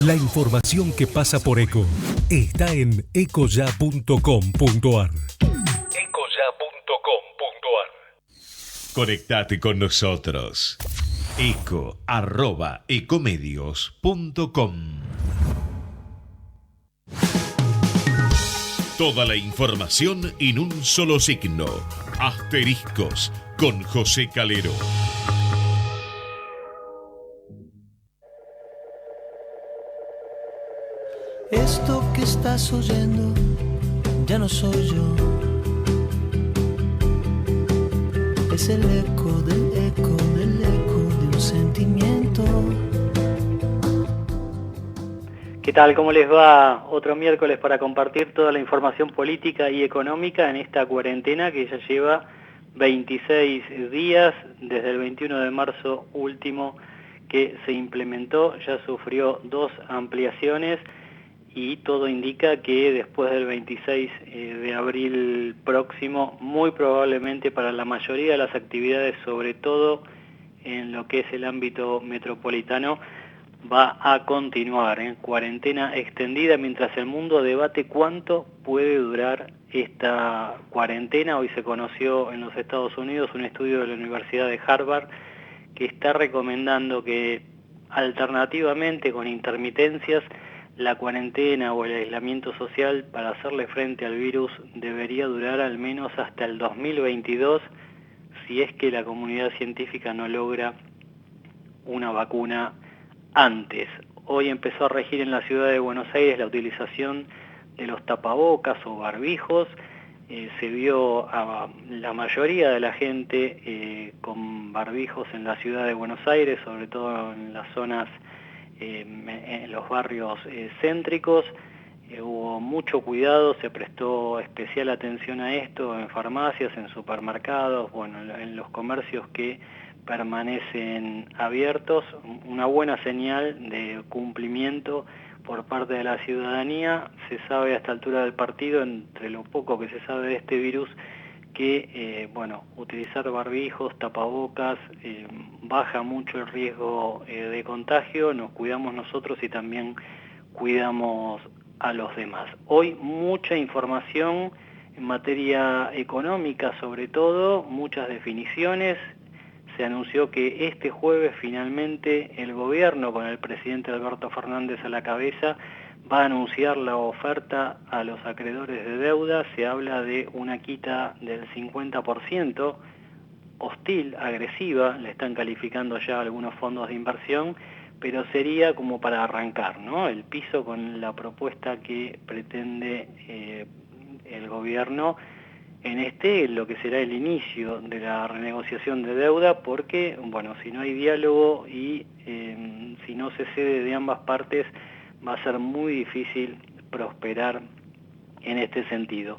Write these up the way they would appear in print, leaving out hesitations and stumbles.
La información que pasa por ECO está en ecoya.com.ar. Ecoya.com.ar. Conectate con nosotros. eco@ecomedios.com. Toda la información en un solo signo. Asteriscos con José Calero. Esto que estás oyendo ya no soy yo. Es el eco del eco del eco de un sentimiento. ¿Qué tal? ¿Cómo les va? Otro miércoles para compartir toda la información política y económica en esta cuarentena que ya lleva 26 días, desde el 21 de marzo último que se implementó, ya sufrió 2 ampliaciones y todo indica que después del 26 de abril próximo, muy probablemente para la mayoría de las actividades, sobre todo en lo que es el ámbito metropolitano, va a continuar en cuarentena extendida mientras el mundo debate cuánto puede durar esta cuarentena. Hoy se conoció en los Estados Unidos un estudio de la Universidad de Harvard que está recomendando que alternativamente, con intermitencias, la cuarentena o el aislamiento social para hacerle frente al virus debería durar al menos hasta el 2022 si es que la comunidad científica no logra una vacuna antes. Hoy empezó a regir en la ciudad de Buenos Aires la utilización de los tapabocas o barbijos. Se vio a la mayoría de la gente con barbijos en la ciudad de Buenos Aires, sobre todo en las zonas, en los barrios céntricos. Hubo mucho cuidado, se prestó especial atención a esto en farmacias, en supermercados, bueno, en los comercios que permanecen abiertos. Una buena señal de cumplimiento por parte de la ciudadanía. Se sabe a esta altura del partido, entre lo poco que se sabe de este virus, que utilizar barbijos, tapabocas, baja mucho el riesgo de contagio, nos cuidamos nosotros y también cuidamos a los demás. Hoy mucha información en materia económica, sobre todo, muchas definiciones. Se anunció que este jueves finalmente el gobierno, con el presidente Alberto Fernández a la cabeza, va a anunciar la oferta a los acreedores de deuda. Se habla de una quita del 50%, hostil, agresiva, le están calificando ya algunos fondos de inversión, pero sería como para arrancar, ¿no? El piso con la propuesta que pretende el gobierno en lo que será el inicio de la renegociación de deuda, porque, si no hay diálogo y si no se cede de ambas partes, va a ser muy difícil prosperar en este sentido.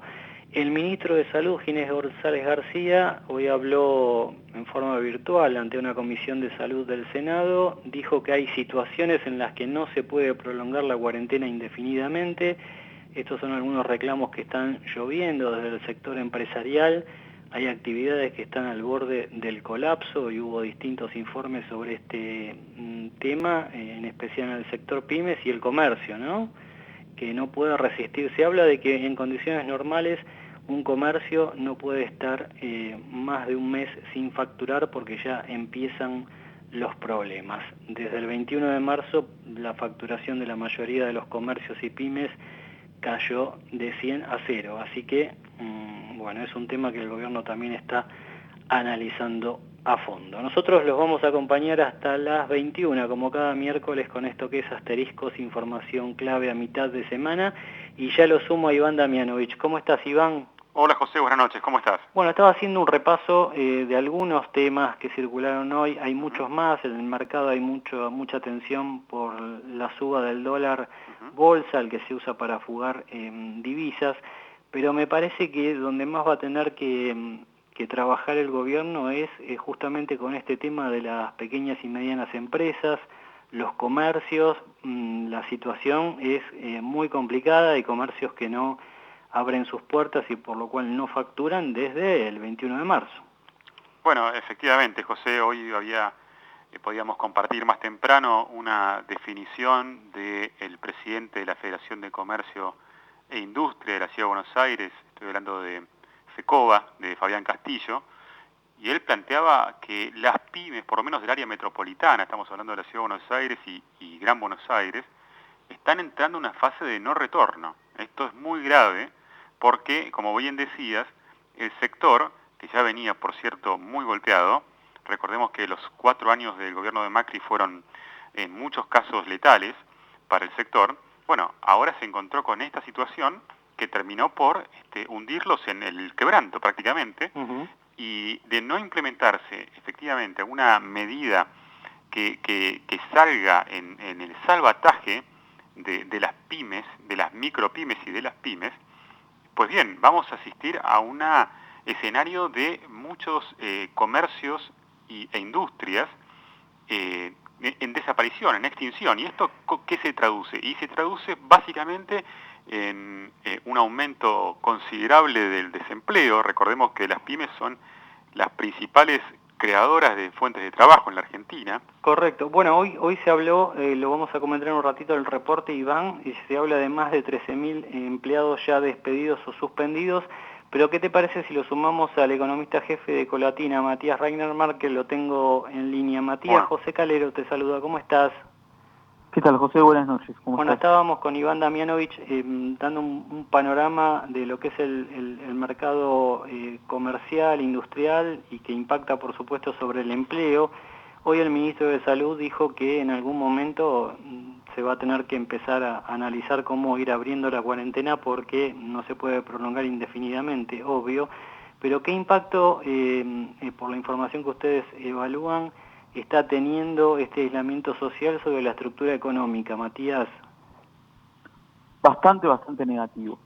El ministro de Salud, Ginés González García, hoy habló en forma virtual ante una comisión de salud del Senado, dijo que hay situaciones en las que no se puede prolongar la cuarentena indefinidamente. Estos son algunos reclamos que están lloviendo desde el sector empresarial. Hay actividades que están al borde del colapso y hubo distintos informes sobre este tema, en especial en el sector pymes y el comercio, ¿no? Que no puede resistir. Se habla de que en condiciones normales un comercio no puede estar más de un mes sin facturar porque ya empiezan los problemas. Desde el 21 de marzo la facturación de la mayoría de los comercios y pymes cayó de 100 a 0, así que es un tema que el gobierno también está analizando a fondo. Nosotros los vamos a acompañar hasta las 21, como cada miércoles, con esto que es Asteriscos, información clave a mitad de semana, y ya lo sumo a Iván Damianovich. ¿Cómo estás, Iván? Hola, José, buenas noches, ¿cómo estás? Bueno, estaba haciendo un repaso de algunos temas que circularon hoy. Hay muchos más, en el mercado hay mucha tensión por la suba del dólar bolsa, el que se usa para fugar divisas, pero me parece que donde más va a tener que trabajar el gobierno es justamente con este tema de las pequeñas y medianas empresas, los comercios. La situación es muy complicada, hay comercios que no abren sus puertas y por lo cual no facturan desde el 21 de marzo. Bueno, efectivamente, José, hoy había podíamos compartir más temprano una definición del presidente de la Federación de Comercio e Industria de la Ciudad de Buenos Aires, estoy hablando de FECOBA, de Fabián Castillo, y él planteaba que las pymes, por lo menos del área metropolitana, estamos hablando de la Ciudad de Buenos Aires y Gran Buenos Aires, están entrando en una fase de no retorno. Esto es muy grave porque, como bien decías, el sector, que ya venía, por cierto, muy golpeado, recordemos que los 4 años del gobierno de Macri fueron en muchos casos letales para el sector, bueno, ahora se encontró con esta situación que terminó por hundirlos en el quebranto prácticamente, y de no implementarse efectivamente una medida que salga en el salvataje de las pymes, de las micropymes y de las pymes, pues bien, vamos a asistir a un escenario de muchos comercios e industrias en desaparición, en extinción. ¿Y esto qué se traduce? Y se traduce básicamente en un aumento considerable del desempleo. Recordemos que las pymes son las principales creadoras de fuentes de trabajo en la Argentina. Correcto. Bueno, hoy se habló, lo vamos a comentar en un ratito, el reporte, Iván, y se habla de más de 13.000 empleados ya despedidos o suspendidos. Pero ¿qué te parece si lo sumamos al economista jefe de Colatina, Matías Reinermark, que lo tengo en línea? Matías, bueno. José Calero te saluda, ¿cómo estás? ¿Qué tal, José? Buenas noches. ¿Cómo estás? Estábamos con Iván Damianovich dando un panorama de lo que es el mercado comercial, industrial, y que impacta, por supuesto, sobre el empleo. Hoy el ministro de Salud dijo que en algún momento se va a tener que empezar a analizar cómo ir abriendo la cuarentena porque no se puede prolongar indefinidamente, obvio. Pero ¿qué impacto, por la información que ustedes evalúan, está teniendo este aislamiento social sobre la estructura económica, Matías? Bastante negativo.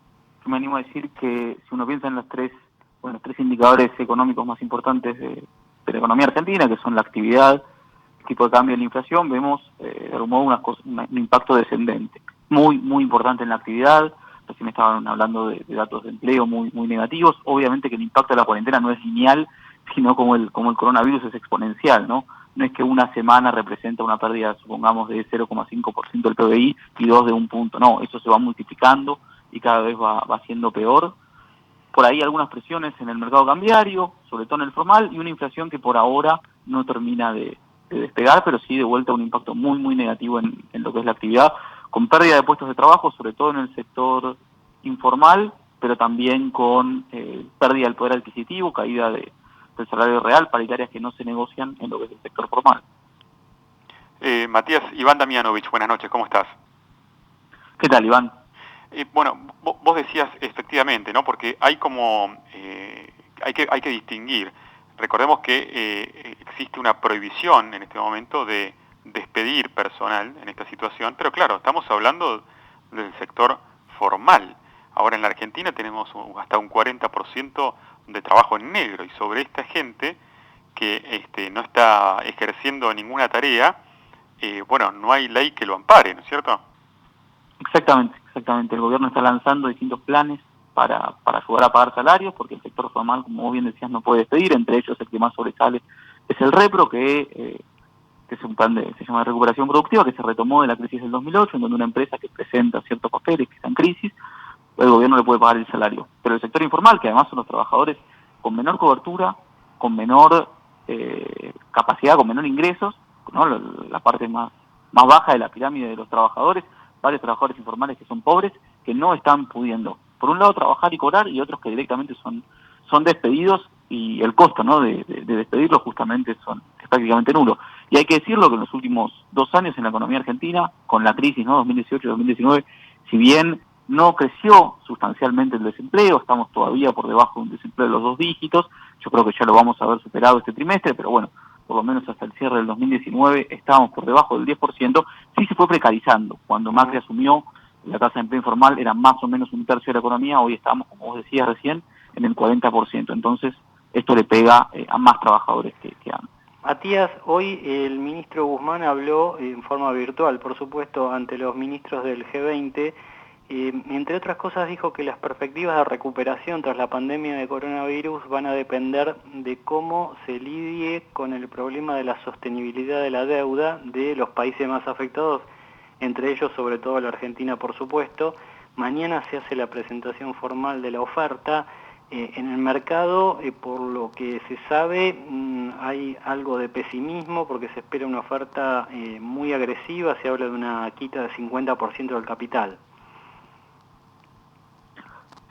Yo me animo a decir que si uno piensa en los tres indicadores económicos más importantes de la economía argentina, que son la actividad, el tipo de cambio y la inflación, vemos de algún modo un impacto descendente. Muy importante en la actividad. Recién estaban hablando de datos de empleo muy negativos. Obviamente que el impacto de la cuarentena no es lineal, sino como el coronavirus es exponencial, ¿no? No es que una semana representa una pérdida, supongamos, de 0,5% del PBI y 2 de un punto. No, eso se va multiplicando y cada vez va siendo peor. Por ahí algunas presiones en el mercado cambiario, sobre todo en el formal, y una inflación que por ahora no termina de despegar, pero sí de vuelta un impacto muy negativo en lo que es la actividad, con pérdida de puestos de trabajo, sobre todo en el sector informal, pero también con pérdida del poder adquisitivo, caída del salario real, paritarias que no se negocian en lo que es el sector formal. Matías, Iván Damianovich, buenas noches, ¿cómo estás? ¿Qué tal, Iván? Bueno, vos decías efectivamente, ¿no? Porque hay que distinguir. Recordemos que existe una prohibición en este momento de despedir personal en esta situación, pero claro, estamos hablando del sector formal. Ahora en la Argentina tenemos hasta un 40% de trabajo en negro, y sobre esta gente que no está ejerciendo ninguna tarea, bueno, no hay ley que lo ampare, ¿no es cierto? Exactamente. El gobierno está lanzando distintos planes para ayudar a pagar salarios, porque el sector formal, como vos bien decías, no puede despedir. Entre ellos el que más sobresale es el REPRO, que es un plan se llama de recuperación productiva, que se retomó de la crisis del 2008, en donde una empresa que presenta ciertos papeles que está en crisis, el gobierno le puede pagar el salario. Pero el sector informal, que además son los trabajadores con menor cobertura, con menor capacidad, con menor ingresos, ¿no? La parte más baja de la pirámide de los trabajadores, varios trabajadores informales que son pobres, que no están pudiendo, por un lado, trabajar y cobrar, y otros que directamente son despedidos, y el costo, ¿no?, de despedirlos justamente es prácticamente nulo. Y hay que decirlo que en los últimos 2 años en la economía argentina, con la crisis, ¿no?, 2018-2019, si bien no creció sustancialmente el desempleo, estamos todavía por debajo de un desempleo de los 2 dígitos, yo creo que ya lo vamos a haber superado este trimestre, pero bueno, por lo menos hasta el cierre del 2019 estábamos por debajo del 10%, sí se fue precarizando. Cuando Macri asumió, la tasa de empleo informal era más o menos 1/3 de la economía, hoy estamos, como vos decías recién, en el 40%. Entonces, esto le pega a más trabajadores que antes. Matías, hoy el ministro Guzmán habló en forma virtual, por supuesto, ante los ministros del G20, Entre otras cosas dijo que las perspectivas de recuperación tras la pandemia de coronavirus van a depender de cómo se lidie con el problema de la sostenibilidad de la deuda de los países más afectados, entre ellos sobre todo la Argentina, por supuesto. Mañana se hace la presentación formal de la oferta. En el mercado, por lo que se sabe, hay algo de pesimismo porque se espera una oferta muy agresiva, se habla de una quita de 50% del capital.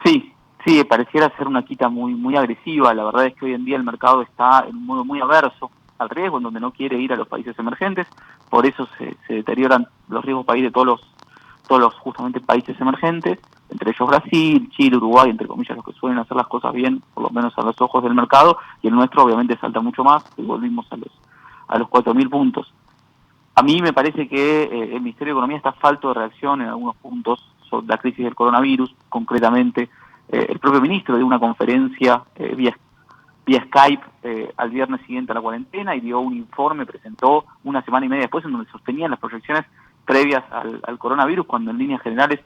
Sí, pareciera ser una quita muy agresiva. La verdad es que hoy en día el mercado está en un modo muy averso al riesgo, en donde no quiere ir a los países emergentes, por eso se deterioran los riesgos país de todos los justamente países emergentes, entre ellos Brasil, Chile, Uruguay, entre comillas, los que suelen hacer las cosas bien, por lo menos a los ojos del mercado, y el nuestro obviamente salta mucho más, y volvimos a los 4.000 puntos. A mí me parece que el Ministerio de Economía está falto de reacción en algunos puntos sobre la crisis del coronavirus. Concretamente, el propio ministro dio una conferencia vía Skype al viernes siguiente a la cuarentena y dio un informe, presentó una semana y media después, en donde sostenían las proyecciones previas al coronavirus, cuando en líneas generales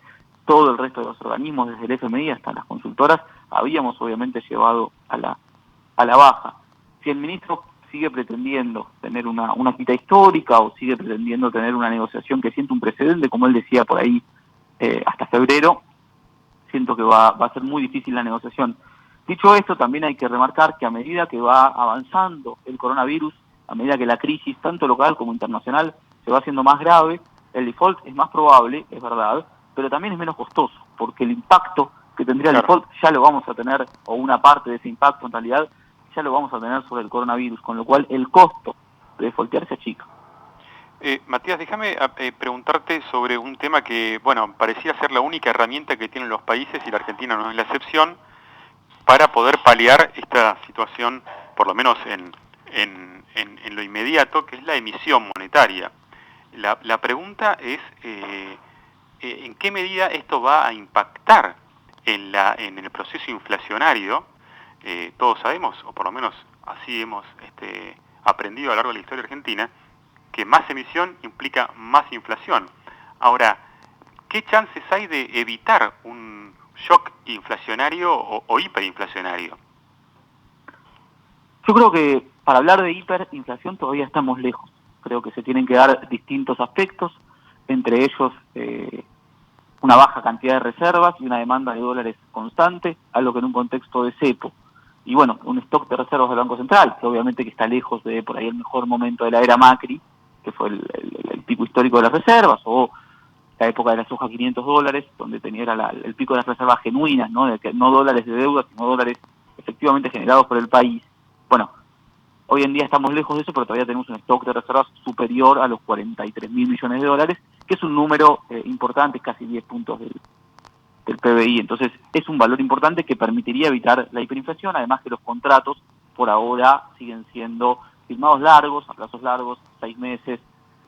todo el resto de los organismos, desde el FMI hasta las consultoras, habíamos obviamente llevado a la baja. Si el ministro sigue pretendiendo tener una quita histórica o sigue pretendiendo tener una negociación que siente un precedente, como él decía por ahí, hasta febrero, siento que va a ser muy difícil la negociación. Dicho esto, también hay que remarcar que a medida que va avanzando el coronavirus, a medida que la crisis, tanto local como internacional, se va haciendo más grave, el default es más probable, es verdad, pero también es menos costoso, porque el impacto que tendría el default ya lo vamos a tener, o una parte de ese impacto en realidad, ya lo vamos a tener sobre el coronavirus, con lo cual el costo de defaultear se achica. Matías, déjame preguntarte sobre un tema que, bueno, parecía ser la única herramienta que tienen los países, y la Argentina no es la excepción, para poder paliar esta situación, por lo menos en lo inmediato, que es la emisión monetaria. La pregunta es, ¿en qué medida esto va a impactar en el proceso inflacionario? Todos sabemos, o por lo menos así hemos aprendido a lo largo de la historia argentina, que más emisión implica más inflación. Ahora, ¿qué chances hay de evitar un shock inflacionario o hiperinflacionario? Yo creo que para hablar de hiperinflación todavía estamos lejos. Creo que se tienen que dar distintos aspectos, entre ellos una baja cantidad de reservas y una demanda de dólares constante, algo que en un contexto de cepo. Y bueno, un stock de reservas del Banco Central, que obviamente que está lejos de por ahí el mejor momento de la era Macri, que fue el pico histórico de las reservas, o la época de la soja $500, donde tenía el pico de las reservas genuinas, ¿no? De que no dólares de deuda, sino dólares efectivamente generados por el país. Bueno, hoy en día estamos lejos de eso, pero todavía tenemos un stock de reservas superior a los 43.000 millones de dólares, que es un número importante, casi 10 puntos del PBI. Entonces, es un valor importante que permitiría evitar la hiperinflación, además que los contratos por ahora siguen siendo firmados largos, a plazos largos, 6 meses,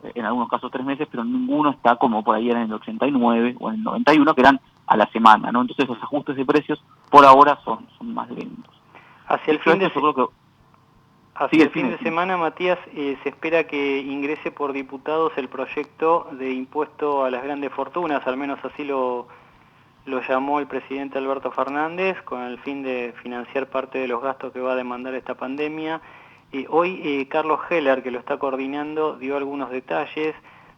en algunos casos 3 meses, pero ninguno está como por ahí en el 89 o en el 91, que eran a la semana, ¿no? Entonces los ajustes de precios por ahora son más lentos. Hacia el fin de semana, Matías, se espera que ingrese por diputados el proyecto de impuesto a las grandes fortunas, al menos así lo llamó el presidente Alberto Fernández, con el fin de financiar parte de los gastos que va a demandar esta pandemia. Hoy Carlos Heller, que lo está coordinando, dio algunos detalles,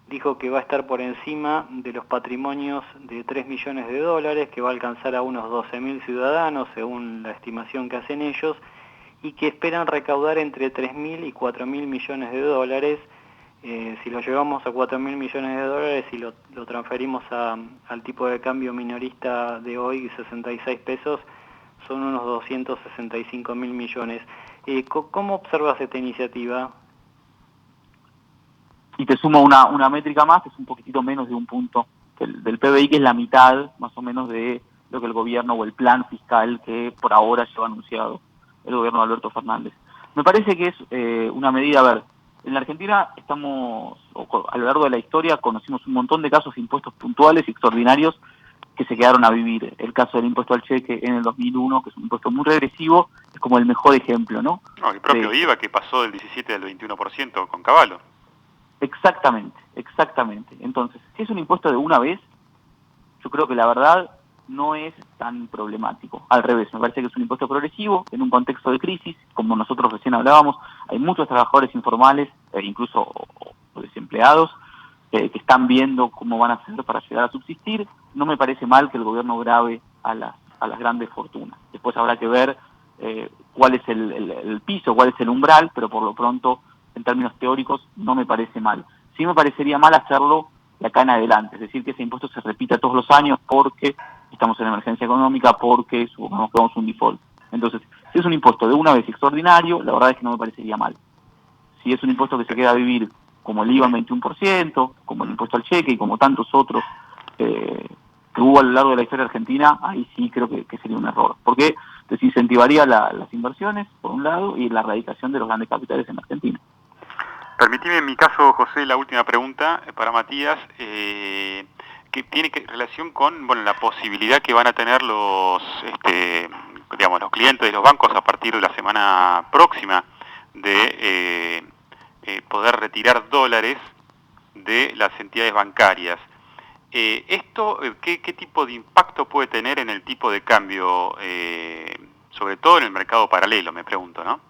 dijo que va a estar por encima de los patrimonios de 3 millones de dólares, que va a alcanzar a unos 12.000 ciudadanos, según la estimación que hacen ellos, y que esperan recaudar entre 3.000 y 4.000 millones de dólares. Si lo llevamos a 4.000 millones de dólares y lo transferimos al tipo de cambio minorista de hoy, 66 pesos, son unos 265.000 millones. ¿Cómo observas esta iniciativa? Y te sumo una métrica más, es un poquitito menos de un punto del PBI, que es la mitad más o menos de lo que el gobierno o el plan fiscal que por ahora lleva anunciado el gobierno de Alberto Fernández. Me parece que es una medida, a ver, en la Argentina a lo largo de la historia conocimos un montón de casos de impuestos puntuales y extraordinarios que se quedaron a vivir. El caso del impuesto al cheque en el 2001, que es un impuesto muy regresivo, es como el mejor ejemplo, ¿no? No, el propio IVA, que pasó del 17 al 21% con Cavallo. Exactamente. Entonces, si es un impuesto de una vez, yo creo que la verdad no es tan problemático. Al revés, me parece que es un impuesto progresivo en un contexto de crisis, como nosotros recién hablábamos, hay muchos trabajadores informales, incluso o desempleados, que están viendo cómo van a hacer para llegar a subsistir. No me parece mal que el gobierno grave a las grandes fortunas. Después habrá que ver cuál es el piso, cuál es el umbral, pero por lo pronto, en términos teóricos, no me parece mal. Sí me parecería mal hacerlo de acá en adelante, es decir, que ese impuesto se repita todos los años porque estamos en emergencia económica, porque supongamos que vamos a un default. Entonces, si es un impuesto de una vez extraordinario, la verdad es que no me parecería mal. Si es un impuesto que se queda a vivir como el IVA en 21%, como el impuesto al cheque y como tantos otros que hubo a lo largo de la historia argentina, ahí sí creo que sería un error. Porque desincentivaría las inversiones, por un lado, y la erradicación de los grandes capitales en Argentina. Permitime en mi caso, José, la última pregunta para Matías, que tiene relación con la posibilidad que van a tener los clientes de los bancos a partir de la semana próxima de poder retirar dólares de las entidades bancarias. ¿Esto qué tipo de impacto puede tener en el tipo de cambio, sobre todo en el mercado paralelo, me pregunto, ¿no?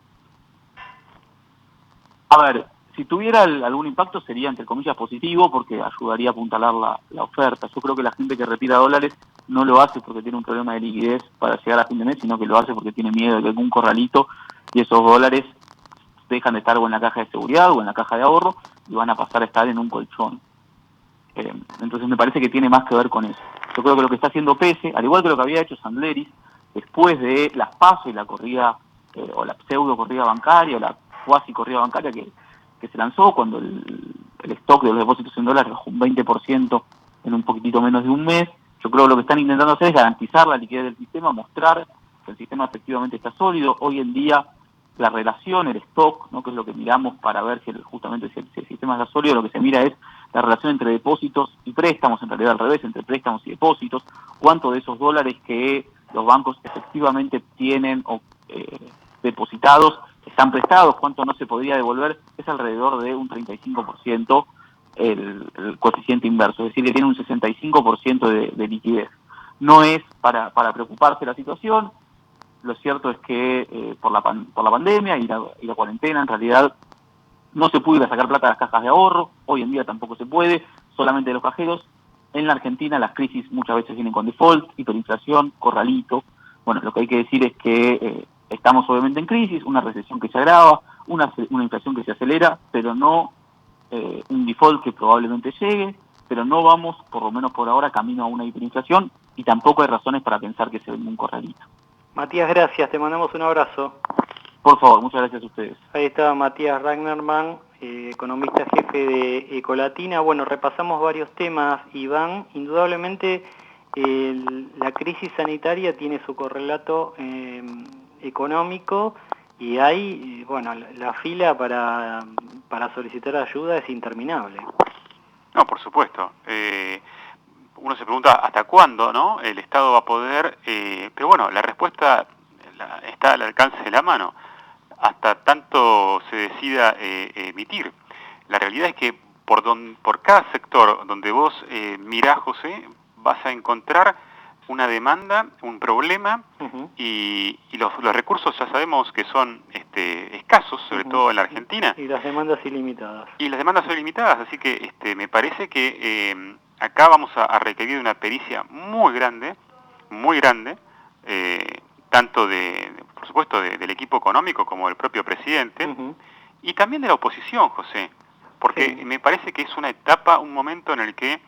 A ver, si tuviera algún impacto sería, entre comillas, positivo, porque ayudaría a apuntalar la oferta. Yo creo que la gente que retira dólares no lo hace porque tiene un problema de liquidez para llegar a fin de mes, sino que lo hace porque tiene miedo de que algún corralito y esos dólares dejan de estar o en la caja de seguridad o en la caja de ahorro y van a pasar a estar en un colchón. Entonces me parece que tiene más que ver con eso. Yo creo que lo que está haciendo PESE, al igual que lo que había hecho Sandleris, después de las PASO y la corrida, o la pseudo corrida bancaria, o la cuasi corrida bancaria que se lanzó cuando el stock de los depósitos en dólares bajó un 20% en un poquitito menos de un mes. Yo creo que lo que están intentando hacer es garantizar la liquidez del sistema, mostrar que el sistema efectivamente está sólido. Hoy en día la relación, el stock, ¿no?, que es lo que miramos para ver si justamente si el sistema está sólido, lo que se mira es la relación entre depósitos y préstamos, en realidad al revés, entre préstamos y depósitos, cuánto de esos dólares que los bancos efectivamente tienen depositados están prestados, cuánto no se podría devolver, es alrededor de un 35% el coeficiente inverso, es decir, que tiene un 65% de liquidez. No es para preocuparse la situación. Lo cierto es que por la pandemia y la cuarentena, en realidad, no se pudo ir a sacar plata de las cajas de ahorro, hoy en día tampoco se puede, solamente de los cajeros. En la Argentina las crisis muchas veces vienen con default, hiperinflación, corralito. Bueno, lo que hay que decir es que estamos obviamente en crisis, una recesión que se agrava, una inflación que se acelera, pero no un default que probablemente llegue, pero no vamos, por lo menos por ahora, camino a una hiperinflación y tampoco hay razones para pensar que se venga un corralito. Matías, gracias, te mandamos un abrazo. Por favor, muchas gracias a ustedes. Ahí está Matías Ragnerman, economista jefe de Ecolatina. Bueno, repasamos varios temas, Iván. Indudablemente la crisis sanitaria tiene su correlato económico y hay, la fila para solicitar ayuda es interminable. No, por supuesto. Uno se pregunta hasta cuándo, ¿no?, el Estado va a poder, pero bueno, la respuesta está al alcance de la mano, hasta tanto se decida emitir. La realidad es que por cada sector donde vos mirás, José, vas a encontrar una demanda, un problema, y los recursos ya sabemos que son escasos, sobre todo en la Argentina. Y las demandas ilimitadas. Y las demandas son ilimitadas, así que me parece que acá vamos a requerir una pericia muy grande, tanto por supuesto, del equipo económico como del propio presidente, y también de la oposición, José, porque me parece que es una etapa, un momento en el que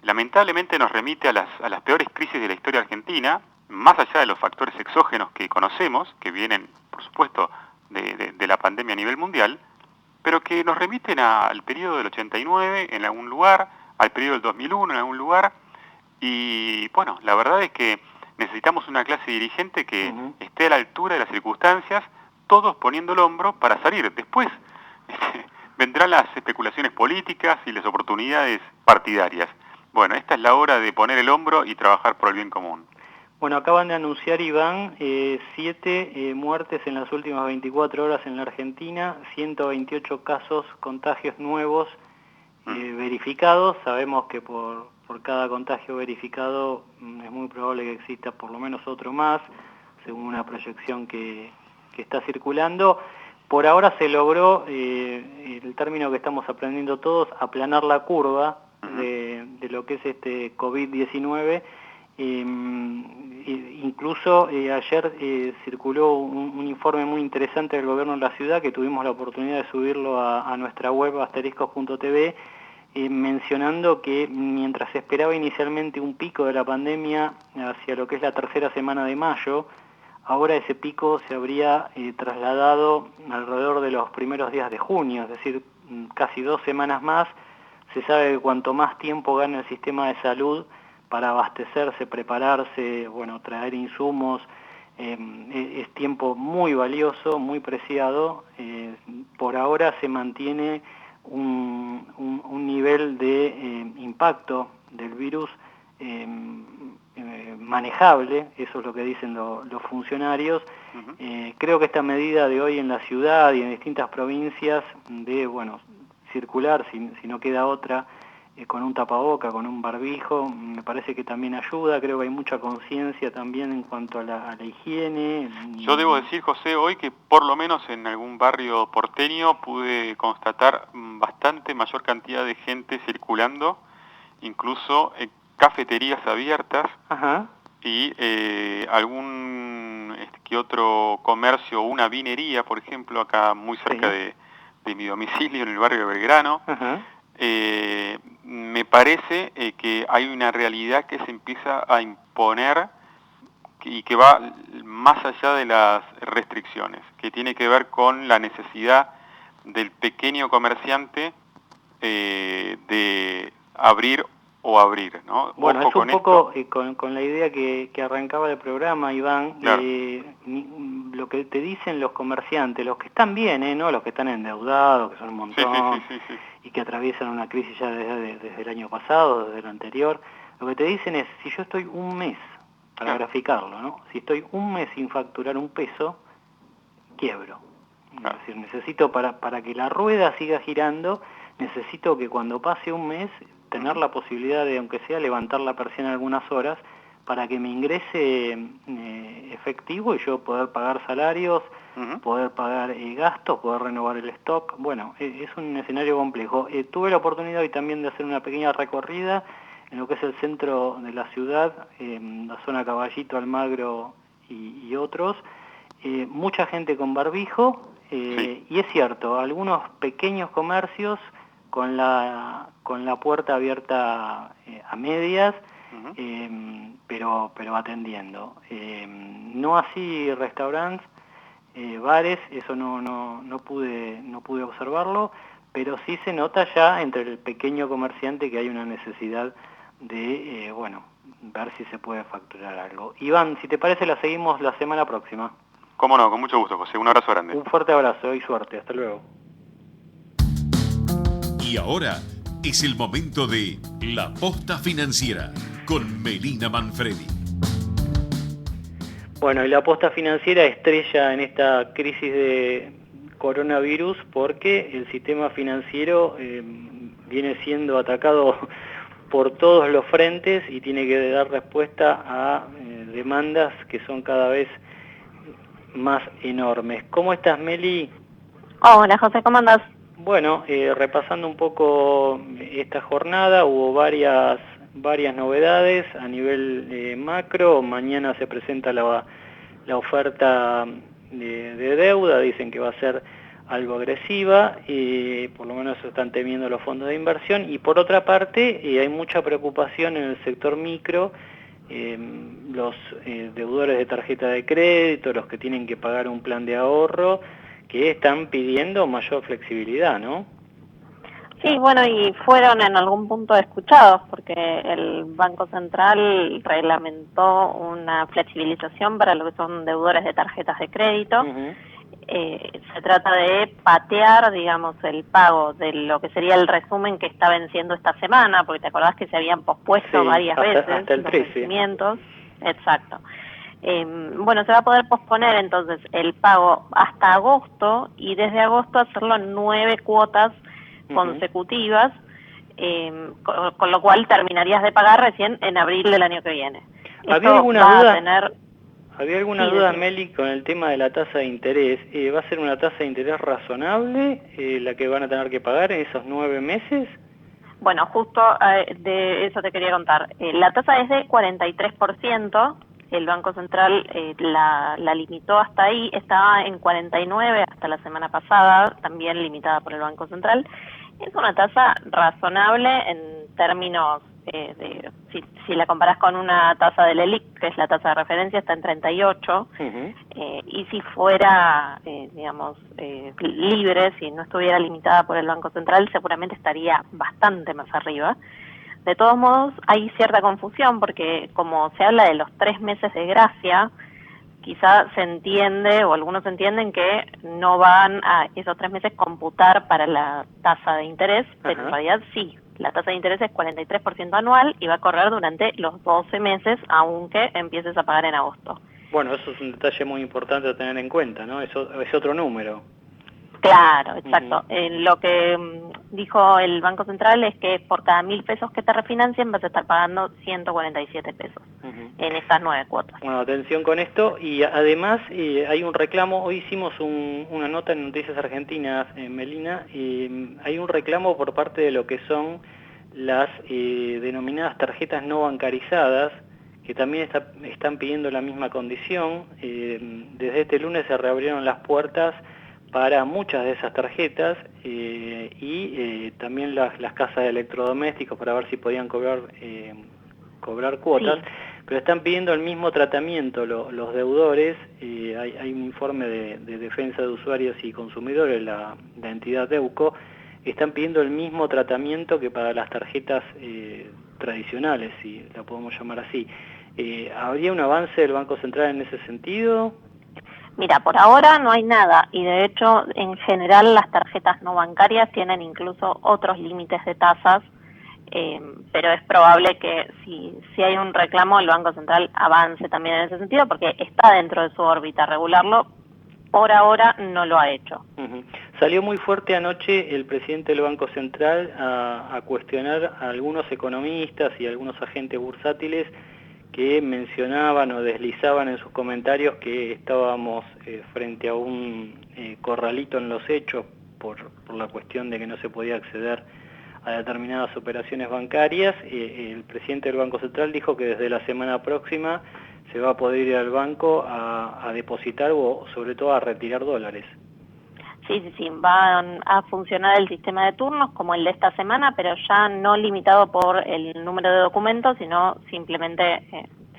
lamentablemente nos remite a las peores crisis de la historia argentina, más allá de los factores exógenos que conocemos, que vienen, por supuesto, de la pandemia a nivel mundial, pero que nos remiten al periodo del 89 en algún lugar, al periodo del 2001 en algún lugar, y bueno, la verdad es que necesitamos una clase dirigente que esté a la altura de las circunstancias, todos poniendo el hombro para salir. Después vendrán las especulaciones políticas y las oportunidades partidarias. Bueno, esta es la hora de poner el hombro y trabajar por el bien común. Bueno, acaban de anunciar, Iván, 7 muertes en las últimas 24 horas en la Argentina, 128 casos, contagios nuevos verificados. Sabemos que por por cada contagio verificado es muy probable que exista por lo menos otro más, según una proyección que está circulando. Por ahora se logró, el término que estamos aprendiendo todos, aplanar la curva de lo que es este COVID-19. Incluso ayer circuló un informe muy interesante del gobierno de la ciudad, que tuvimos la oportunidad de subirlo a nuestra web asteriscos.tv, mencionando que mientras se esperaba inicialmente un pico de la pandemia hacia lo que es la tercera semana de mayo, ahora ese pico se habría trasladado alrededor de los primeros días de junio, es decir, casi 2 semanas más. Se sabe que cuanto más tiempo gana el sistema de salud para abastecerse, prepararse, bueno, traer insumos, es tiempo muy valioso, muy preciado. Por ahora se mantiene un nivel de impacto del virus manejable, eso es lo que dicen los funcionarios. Creo que esta medida de hoy en la ciudad y en distintas provincias de, bueno, circular, si no queda otra, con un tapaboca, con un barbijo, me parece que también ayuda. Creo que hay mucha conciencia también en cuanto a la higiene. Yo debo decir, José, hoy que por lo menos en algún barrio porteño pude constatar bastante mayor cantidad de gente circulando, incluso cafeterías abiertas. Ajá. Y algún que otro comercio, una vinería, por ejemplo, acá muy cerca de mi domicilio, en el barrio de Belgrano. Ajá. Me parece que hay una realidad que se empieza a imponer y que va más allá de las restricciones, que tiene que ver con la necesidad del pequeño comerciante de abrir o abrir, ¿no? Bueno, ojo es un poco con la idea que arrancaba el programa, Iván. Claro. Lo que te dicen los comerciantes, los que están bien, no los que están endeudados, que son un montón, sí. y que atraviesan una crisis ya desde el año pasado, desde el anterior, lo que te dicen es, si yo estoy un mes, para graficarlo, ¿no? Si estoy un mes sin facturar un peso, quiebro. Es decir, necesito para que la rueda siga girando, necesito que cuando pase un mes tener la posibilidad de, aunque sea, levantar la persiana algunas horas para que me ingrese efectivo y yo poder pagar salarios, poder pagar gastos, poder renovar el stock. Bueno, es un escenario complejo. Tuve la oportunidad hoy también de hacer una pequeña recorrida en lo que es el centro de la ciudad, la zona Caballito, Almagro y otros. Mucha gente con barbijo, y es cierto, algunos pequeños comercios con la puerta abierta a medias, pero atendiendo. No así restaurantes, bares, eso no pude observarlo, pero sí se nota ya entre el pequeño comerciante que hay una necesidad de, ver si se puede facturar algo. Iván, si te parece, la seguimos la semana próxima. Cómo no, con mucho gusto, José. Un abrazo grande. Un fuerte abrazo y suerte. Hasta luego. Y ahora es el momento de La Posta Financiera con Melina Manfredi. Bueno, y la Posta Financiera estrella en esta crisis de coronavirus porque el sistema financiero viene siendo atacado por todos los frentes y tiene que dar respuesta a demandas que son cada vez más enormes. ¿Cómo estás, Meli? Hola, José, ¿cómo andás? Bueno, repasando un poco esta jornada, hubo varias novedades a nivel macro. Mañana se presenta la oferta de deuda, dicen que va a ser algo agresiva, por lo menos están temiendo los fondos de inversión, y por otra parte hay mucha preocupación en el sector micro, los deudores de tarjeta de crédito, los que tienen que pagar un plan de ahorro, que están pidiendo mayor flexibilidad, ¿no? Sí, bueno, y fueron en algún punto escuchados, porque el Banco Central reglamentó una flexibilización para lo que son deudores de tarjetas de crédito. Se trata de patear, digamos, el pago de lo que sería el resumen que está venciendo esta semana, porque te acordás que se habían pospuesto varias veces hasta el 13. los vencimientos. Exacto. Bueno, se va a poder posponer entonces el pago hasta agosto y desde agosto hacerlo en 9 cuotas consecutivas, con lo cual terminarías de pagar recién en abril del año que viene. ¿Había Esto alguna va duda? a tener... ¿Había alguna Sí, duda, decime. Meli, con el tema de la tasa de interés? ¿Va a ser una tasa de interés razonable la que van a tener que pagar en esos 9 meses? Bueno, justo de eso te quería contar. La tasa es de 43%, el Banco Central la limitó hasta ahí, estaba en 49 hasta la semana pasada, también limitada por el Banco Central. Es una tasa razonable en términos si la comparás con una tasa del ELIC, que es la tasa de referencia, está en 38, y si fuera, libre, si no estuviera limitada por el Banco Central, seguramente estaría bastante más arriba. De todos modos, hay cierta confusión porque como se habla de los 3 meses de gracia, quizá se entiende, o algunos entienden que no van a esos 3 meses computar para la tasa de interés, pero en realidad sí. La tasa de interés es 43% anual y va a correr durante los 12 meses, aunque empieces a pagar en agosto. Bueno, eso es un detalle muy importante a tener en cuenta, ¿no? Eso es otro número. Claro, exacto. Lo que dijo el Banco Central es que por cada 1.000 pesos que te refinancien vas a estar pagando 147 pesos en estas 9 cuotas. Bueno, atención con esto. Y además hay un reclamo, hoy hicimos una nota en Noticias Argentinas, Melina, hay un reclamo por parte de lo que son las denominadas tarjetas no bancarizadas, que también están pidiendo la misma condición. Desde este lunes se reabrieron las puertas para muchas de esas tarjetas y también las casas de electrodomésticos para ver si podían cobrar cuotas, sí. Pero están pidiendo el mismo tratamiento los deudores. Hay un informe de defensa de usuarios y consumidores, la entidad DEUCO, están pidiendo el mismo tratamiento que para las tarjetas tradicionales, si la podemos llamar así. ¿Habría un avance del Banco Central en ese sentido? Mira, por ahora no hay nada y de hecho en general las tarjetas no bancarias tienen incluso otros límites de tasas, pero es probable que si hay un reclamo el Banco Central avance también en ese sentido porque está dentro de su órbita regularlo. Por ahora no lo ha hecho. Salió muy fuerte anoche el presidente del Banco Central a cuestionar a algunos economistas y a algunos agentes bursátiles que mencionaban o deslizaban en sus comentarios que estábamos frente a un corralito en los hechos por la cuestión de que no se podía acceder a determinadas operaciones bancarias. El presidente del Banco Central dijo que desde la semana próxima se va a poder ir al banco a depositar o sobre todo a retirar dólares. Sí, va a funcionar el sistema de turnos como el de esta semana, pero ya no limitado por el número de documentos, sino simplemente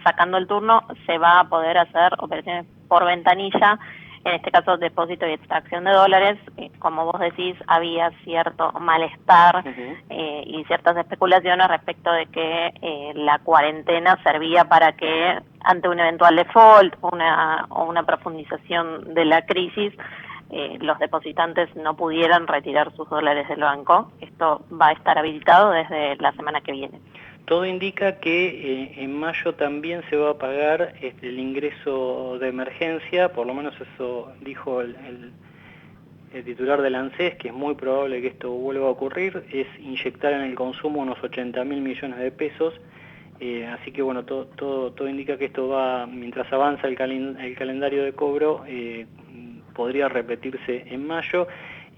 sacando el turno se va a poder hacer operaciones por ventanilla, en este caso depósito y extracción de dólares. Como vos decís, había cierto malestar y ciertas especulaciones respecto de que la cuarentena servía para que ante un eventual default o una profundización de la crisis, los depositantes no pudieran retirar sus dólares del banco. Esto va a estar habilitado desde la semana que viene. Todo indica que en mayo también se va a pagar el ingreso de emergencia, por lo menos eso dijo el titular del ANSES, que es muy probable que esto vuelva a ocurrir, es inyectar en el consumo unos 80.000 millones de pesos, así que bueno, todo indica que esto va, mientras avanza el calendario de cobro, podría repetirse en mayo.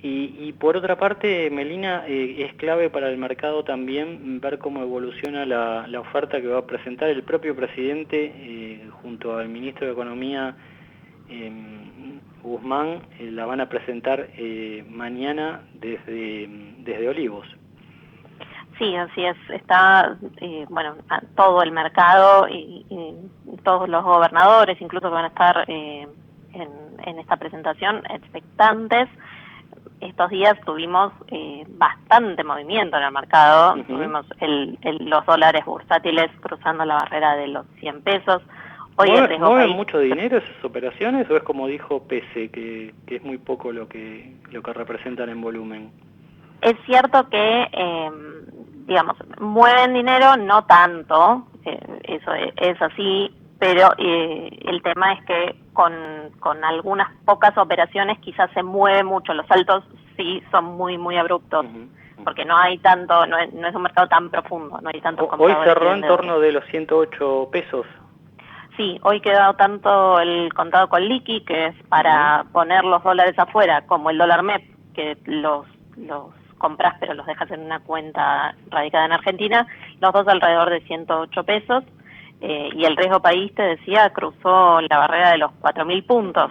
Y por otra parte, Melina, es clave para el mercado también ver cómo evoluciona la oferta que va a presentar el propio presidente junto al ministro de Economía, Guzmán. La van a presentar mañana desde Olivos. Sí, así es. Está, todo el mercado y todos los gobernadores, incluso que van a estar en esta presentación, expectantes. Estos días tuvimos bastante movimiento en el mercado. Tuvimos los dólares bursátiles cruzando la barrera de los 100 pesos. Hoy ¿Mueven mucho dinero esas operaciones o es como dijo Pese, que es muy poco lo que representan en volumen? Es cierto que, mueven dinero, no tanto, eso es así, pero el tema es que con algunas pocas operaciones quizás se mueve mucho, los saltos sí son muy, muy abruptos. porque no hay tanto, no es un mercado tan profundo, no hay tantos compradores. Hoy cerró en torno de los 108 pesos. Sí, hoy quedó tanto el contado con liqui, que es para poner los dólares afuera, como el dólar MEP, que los compras pero los dejas en una cuenta radicada en Argentina, los dos alrededor de 108 pesos, y el riesgo país, te decía, cruzó la barrera de los 4.000 puntos.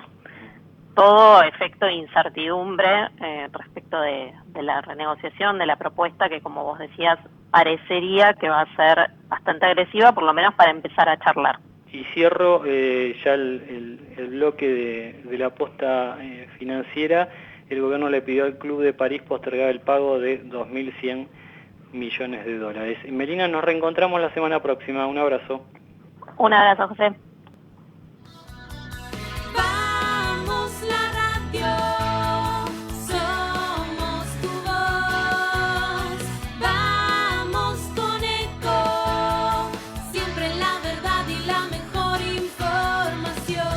Todo efecto de incertidumbre respecto de la renegociación, de la propuesta que, como vos decías, parecería que va a ser bastante agresiva, por lo menos para empezar a charlar. Y cierro ya el bloque de la aposta financiera. El gobierno le pidió al Club de París postergar el pago de 2.100 millones de dólares. Melina, nos reencontramos la semana próxima. Un abrazo. Un abrazo, José. Vamos la radio, somos tu voz. Vamos con Eco, siempre la verdad y la mejor información.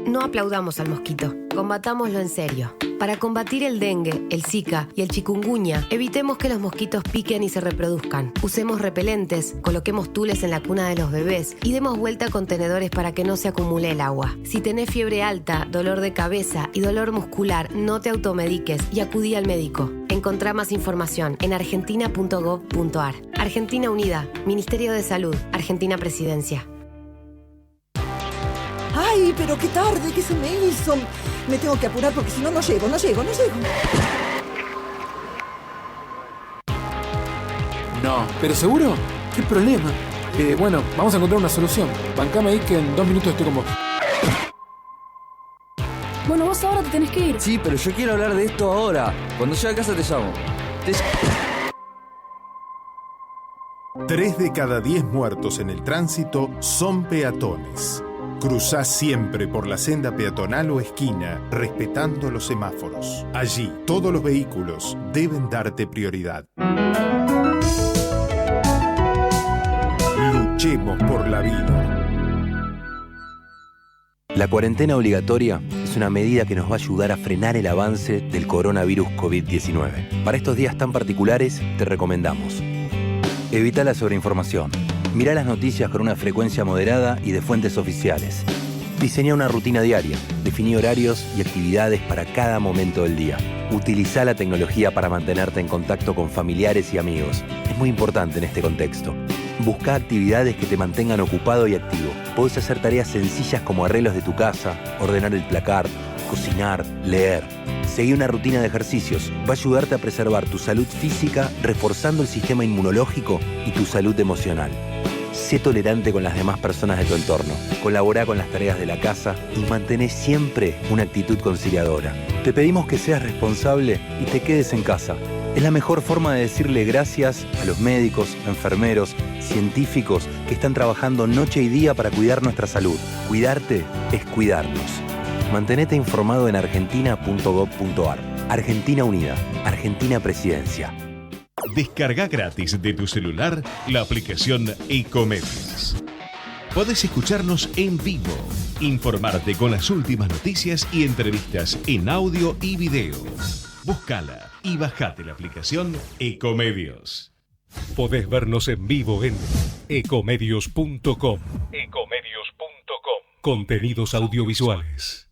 No aplaudamos al mosquito, combatámoslo en serio. Para combatir el dengue, el zika y el chikungunya, evitemos que los mosquitos piquen y se reproduzcan. Usemos repelentes, coloquemos tules en la cuna de los bebés y demos vuelta a contenedores para que no se acumule el agua. Si tenés fiebre alta, dolor de cabeza y dolor muscular, no te automediques y acudí al médico. Encontrá más información en argentina.gov.ar. Argentina Unida, Ministerio de Salud, Argentina Presidencia. ¡Ay, pero qué tarde! ¿Qué se me hizo? Me tengo que apurar porque si no, no llego. No, ¿pero seguro? ¿Qué problema? Bueno, vamos a encontrar una solución. Bancame ahí que en 2 minutos estoy con vos. Bueno, vos ahora te tenés que ir. Sí, pero yo quiero hablar de esto ahora. Cuando llegue a casa te llamo. 3 de cada 10 muertos en el tránsito son peatones. Cruzá siempre por la senda peatonal o esquina, respetando los semáforos. Allí, todos los vehículos deben darte prioridad. Luchemos por la vida. La cuarentena obligatoria es una medida que nos va a ayudar a frenar el avance del coronavirus COVID-19. Para estos días tan particulares, te recomendamos: evita la sobreinformación. Mirá las noticias con una frecuencia moderada y de fuentes oficiales. Diseñá una rutina diaria. Definí horarios y actividades para cada momento del día. Utilizá la tecnología para mantenerte en contacto con familiares y amigos. Es muy importante en este contexto. Buscá actividades que te mantengan ocupado y activo. Podés hacer tareas sencillas como arreglos de tu casa, ordenar el placar, cocinar, leer. Seguí una rutina de ejercicios. Va a ayudarte a preservar tu salud física, reforzando el sistema inmunológico y tu salud emocional. Sé tolerante con las demás personas de tu entorno. Colaborá con las tareas de la casa y mantén siempre una actitud conciliadora. Te pedimos que seas responsable y te quedes en casa. Es la mejor forma de decirle gracias a los médicos, enfermeros, científicos que están trabajando noche y día para cuidar nuestra salud. Cuidarte es cuidarnos. Mantenete informado en argentina.gov.ar. Argentina Unida, Argentina Presidencia. Descarga gratis de tu celular la aplicación Ecomedios. Podés escucharnos en vivo, informarte con las últimas noticias y entrevistas en audio y video. Búscala y bajate la aplicación Ecomedios. Podés vernos en vivo en ecomedios.com. Contenidos audiovisuales.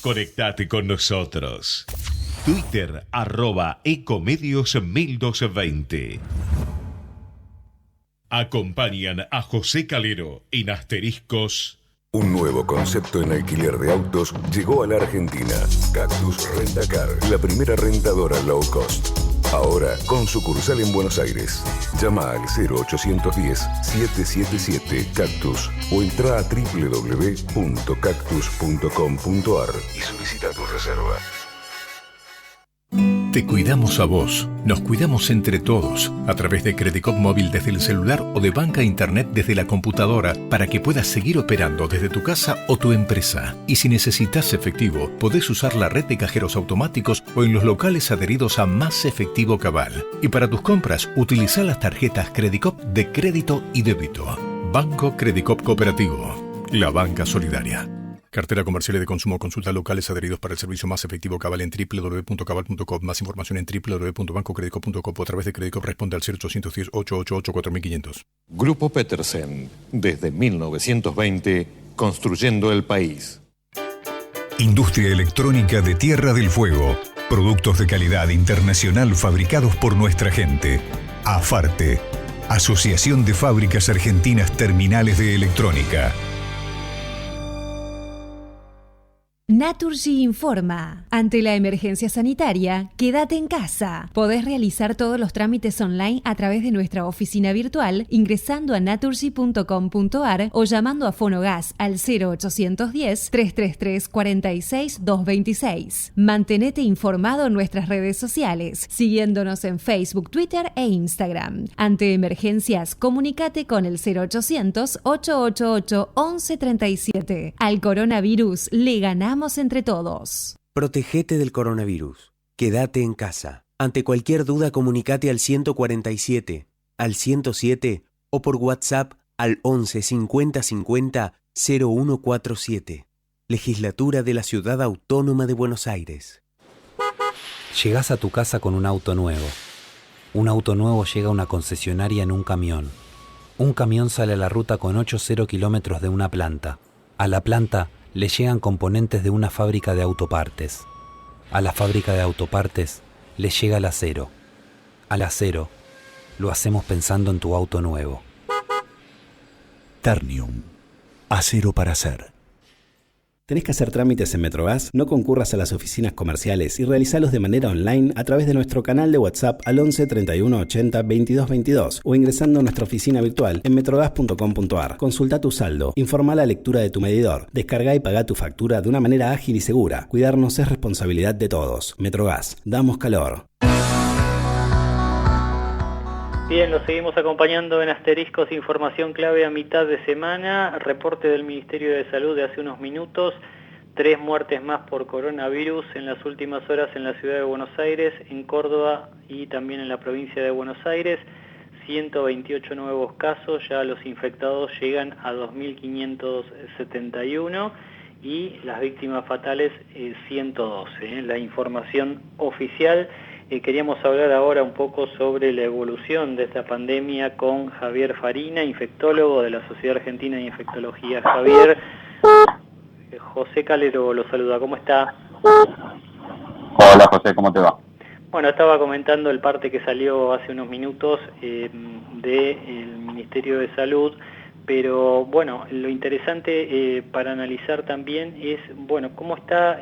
Conectate con nosotros. Twitter @ecomedios1220. Acompañan a José Calero en Asteriscos. Un nuevo concepto en alquiler de autos llegó a la Argentina. Cactus Rentacar, la primera rentadora low cost. Ahora con sucursal en Buenos Aires. Llama al 0810-777-Cactus o entra a www.cactus.com.ar y solicita tu reserva. Te cuidamos a vos, nos cuidamos entre todos, a través de Credicop Móvil desde el celular o de banca internet desde la computadora para que puedas seguir operando desde tu casa o tu empresa. Y si necesitas efectivo, podés usar la red de cajeros automáticos o en los locales adheridos a Más Efectivo Cabal. Y para tus compras, utiliza las tarjetas Credicop de crédito y débito. Banco Credicop Cooperativo, la banca solidaria. Cartera comercial y de consumo. Consulta locales adheridos para el servicio más efectivo Cabal en www.cabal.com. Más información en www.bancocredico.com o a través de Credico. Responde al 0810-888-4500. Grupo Petersen, desde 1920, construyendo el país. Industria electrónica de Tierra del Fuego. Productos de calidad internacional fabricados por nuestra gente. AFARTE, Asociación de Fábricas Argentinas Terminales de Electrónica. Naturgy informa. Ante la emergencia sanitaria, quédate en casa. Podés realizar todos los trámites online a través de nuestra oficina virtual ingresando a naturgy.com.ar o llamando a Fonogas al 0810-333-46-226. Mantenete informado en nuestras redes sociales, siguiéndonos en Facebook, Twitter e Instagram. Ante emergencias, comunícate con el 0800-888-1137. Al coronavirus le ganamos entre todos. Protegete del coronavirus. Quédate en casa. Ante cualquier duda, comunícate al 147, al 107 o por WhatsApp al 11 50 50 0147. Legislatura de la Ciudad Autónoma de Buenos Aires. Llegás a tu casa con un auto nuevo. Un auto nuevo llega a una concesionaria en un camión. Un camión sale a la ruta con 8,0 kilómetros de una planta. A la planta le llegan componentes de una fábrica de autopartes. A la fábrica de autopartes le llega el acero. Al acero lo hacemos pensando en tu auto nuevo. Ternium. Acero para hacer. ¿Tenés que hacer trámites en Metrogas? No concurras a las oficinas comerciales y realizalos de manera online a través de nuestro canal de WhatsApp al 11 31 80 22 22 o ingresando a nuestra oficina virtual en metrogas.com.ar. Consulta tu saldo, informa la lectura de tu medidor, descarga y paga tu factura de una manera ágil y segura. Cuidarnos es responsabilidad de todos. Metrogas, damos calor. Bien, lo seguimos acompañando en Asteriscos, información clave a mitad de semana, reporte del Ministerio de Salud de hace unos minutos, 3 muertes más por coronavirus en las últimas horas en la ciudad de Buenos Aires, en Córdoba y también en la provincia de Buenos Aires, 128 nuevos casos, ya los infectados llegan a 2.571 y las víctimas fatales 112, la información oficial. Queríamos hablar ahora un poco sobre la evolución de esta pandemia con Javier Farina, infectólogo de la Sociedad Argentina de Infectología. Javier, José Calero lo saluda, ¿cómo está? Hola José, ¿cómo te va? Bueno, estaba comentando el parte que salió hace unos minutos del Ministerio de Salud, pero bueno, lo interesante para analizar también es, bueno, cómo está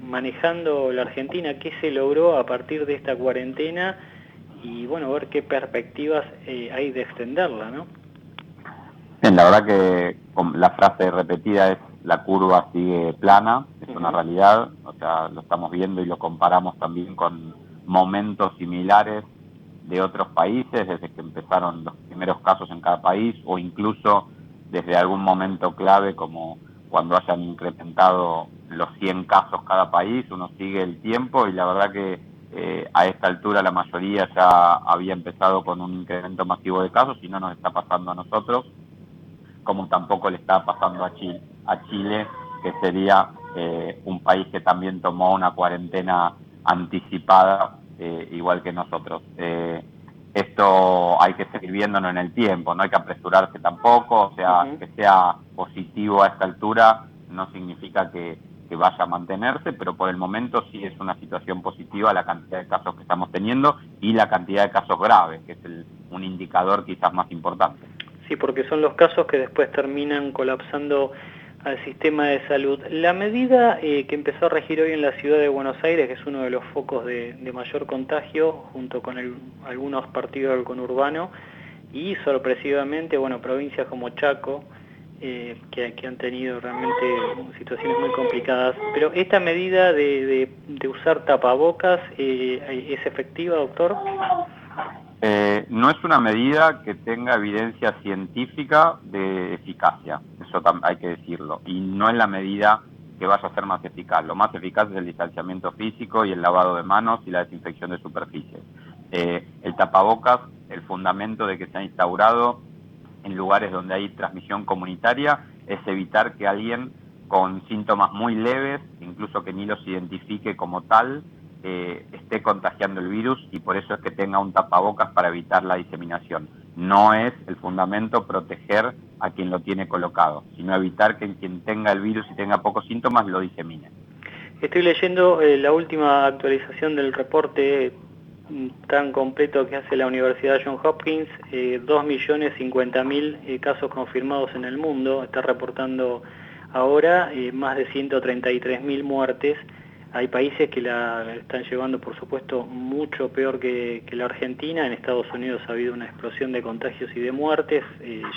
manejando la Argentina, qué se logró a partir de esta cuarentena y bueno, ver qué perspectivas hay de extenderla, ¿no? Bien, la verdad que la frase repetida es la curva sigue plana, es una realidad, o sea, lo estamos viendo y lo comparamos también con momentos similares de otros países, desde que empezaron los primeros casos en cada país, o incluso desde algún momento clave como cuando hayan incrementado los 100 casos cada país, uno sigue el tiempo y la verdad que a esta altura la mayoría ya había empezado con un incremento masivo de casos y no nos está pasando a nosotros, como tampoco le está pasando a Chile, que sería un país que también tomó una cuarentena anticipada, igual que nosotros. Esto hay que seguir viéndolo en el tiempo, no hay que apresurarse tampoco, o sea, que sea positivo a esta altura no significa que vaya a mantenerse, pero por el momento sí es una situación positiva la cantidad de casos que estamos teniendo y la cantidad de casos graves, que es un indicador quizás más importante. Sí, porque son los casos que después terminan colapsando al sistema de salud. La medida que empezó a regir hoy en la ciudad de Buenos Aires, que es uno de los focos de mayor contagio, junto con algunos partidos del conurbano, y sorpresivamente, bueno, provincias como Chaco, que han tenido realmente situaciones muy complicadas. Pero esta medida de usar tapabocas, ¿es efectiva, doctor? No es una medida que tenga evidencia científica de eficacia, eso hay que decirlo, y no es la medida que vaya a ser más eficaz. Lo más eficaz es el distanciamiento físico y el lavado de manos y la desinfección de superficies. El tapabocas, el fundamento de que se ha instaurado en lugares donde hay transmisión comunitaria, es evitar que alguien con síntomas muy leves, incluso que ni los identifique como tal, esté contagiando el virus y por eso es que tenga un tapabocas para evitar la diseminación. No es el fundamento proteger a quien lo tiene colocado, sino evitar que quien tenga el virus y tenga pocos síntomas lo disemine. Estoy leyendo la última actualización del reporte tan completo que hace la Universidad Johns Hopkins, 2.050.000 casos confirmados en el mundo, está reportando ahora más de 133.000 muertes. Hay países que la están llevando, por supuesto, mucho peor que la Argentina. En Estados Unidos ha habido una explosión de contagios y de muertes,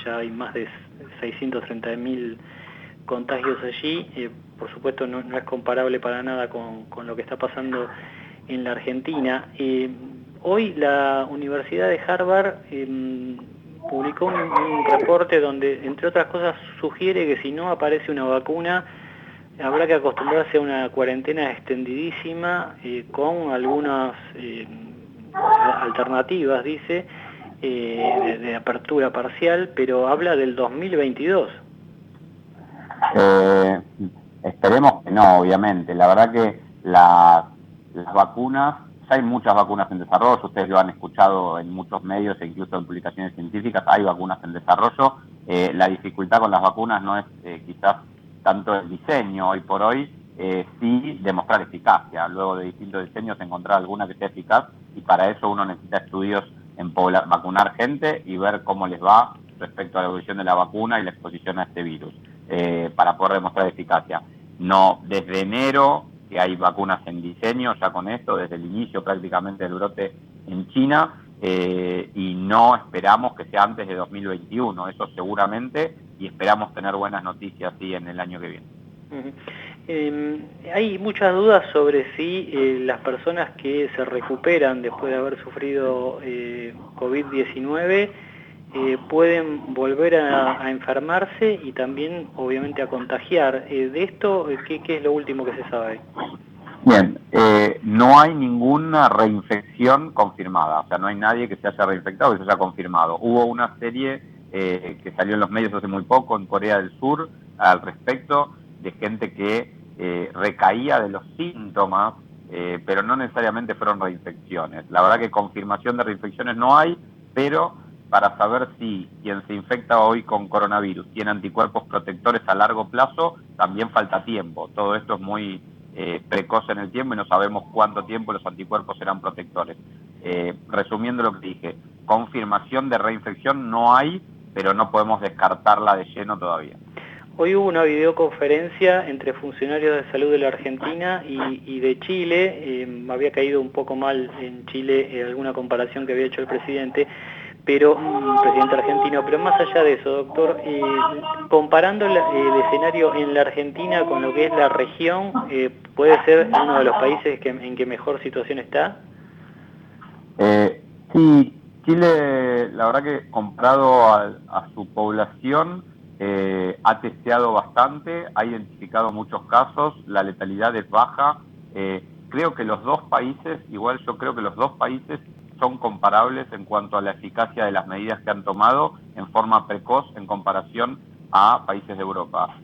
ya hay más de 630.000 contagios allí. Por supuesto no es comparable para nada con lo que está pasando en la Argentina. Hoy la Universidad de Harvard publicó un reporte donde, entre otras cosas, sugiere que si no aparece una vacuna, habrá que acostumbrarse a una cuarentena extendidísima con algunas alternativas, dice, de apertura parcial, pero habla del 2022. Esperemos que no, obviamente. La verdad que las vacunas, ya hay muchas vacunas en desarrollo, ustedes lo han escuchado en muchos medios e incluso en publicaciones científicas, hay vacunas en desarrollo. La dificultad con las vacunas no es quizás tanto el diseño hoy por hoy, sí demostrar eficacia. Luego de distintos diseños encontrar alguna que sea eficaz y para eso uno necesita estudios en vacunar gente y ver cómo les va respecto a la evolución de la vacuna y la exposición a este virus, para poder demostrar eficacia. No, desde enero que hay vacunas en diseño ya con esto, desde el inicio prácticamente del brote en China, y no esperamos que sea antes de 2021, eso seguramente, y esperamos tener buenas noticias sí en el año que viene. Hay muchas dudas sobre si las personas que se recuperan después de haber sufrido COVID-19 pueden volver a enfermarse y también obviamente a contagiar. De esto, ¿qué es lo último que se sabe? Bien, no hay ninguna reinfección confirmada, o sea, no hay nadie que se haya reinfectado y se haya confirmado. Hubo una serie que salió en los medios hace muy poco en Corea del Sur al respecto de gente que recaía de los síntomas, pero no necesariamente fueron reinfecciones. La verdad que confirmación de reinfecciones no hay, pero para saber si quien se infecta hoy con coronavirus tiene anticuerpos protectores a largo plazo, también falta tiempo. Todo esto es muy precoz en el tiempo y no sabemos cuánto tiempo los anticuerpos serán protectores. Resumiendo lo que dije, confirmación de reinfección no hay, pero no podemos descartarla de lleno todavía. Hoy hubo una videoconferencia entre funcionarios de salud de la Argentina y de Chile. Había caído un poco mal en Chile alguna comparación que había hecho el presidente, pero presidente argentino. Pero más allá de eso, doctor, comparando el escenario en la Argentina con lo que es la región, ¿puede ser uno de los países en que mejor situación está? Sí, Chile, la verdad que comparado a su población, ha testeado bastante, ha identificado muchos casos, la letalidad es baja. Creo que los dos países, igual yo creo que los dos países son comparables en cuanto a la eficacia de las medidas que han tomado en forma precoz en comparación a países de Europa.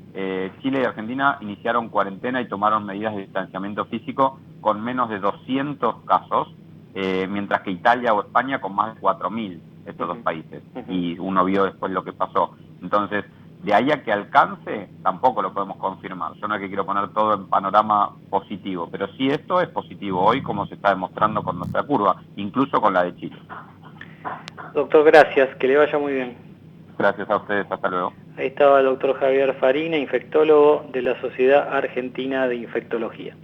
Chile y Argentina iniciaron cuarentena y tomaron medidas de distanciamiento físico con menos de 200 casos, mientras que Italia o España con más de 4.000, estos dos países. Y uno vio después lo que pasó. Entonces, de ahí a que alcance, tampoco lo podemos confirmar. Yo no es que quiero poner todo en panorama positivo, pero sí esto es positivo hoy, como se está demostrando con nuestra curva, incluso con la de Chile. Doctor, gracias, que le vaya muy bien. Gracias a ustedes, hasta luego. Ahí estaba el doctor Javier Farina, infectólogo de la Sociedad Argentina de Infectología.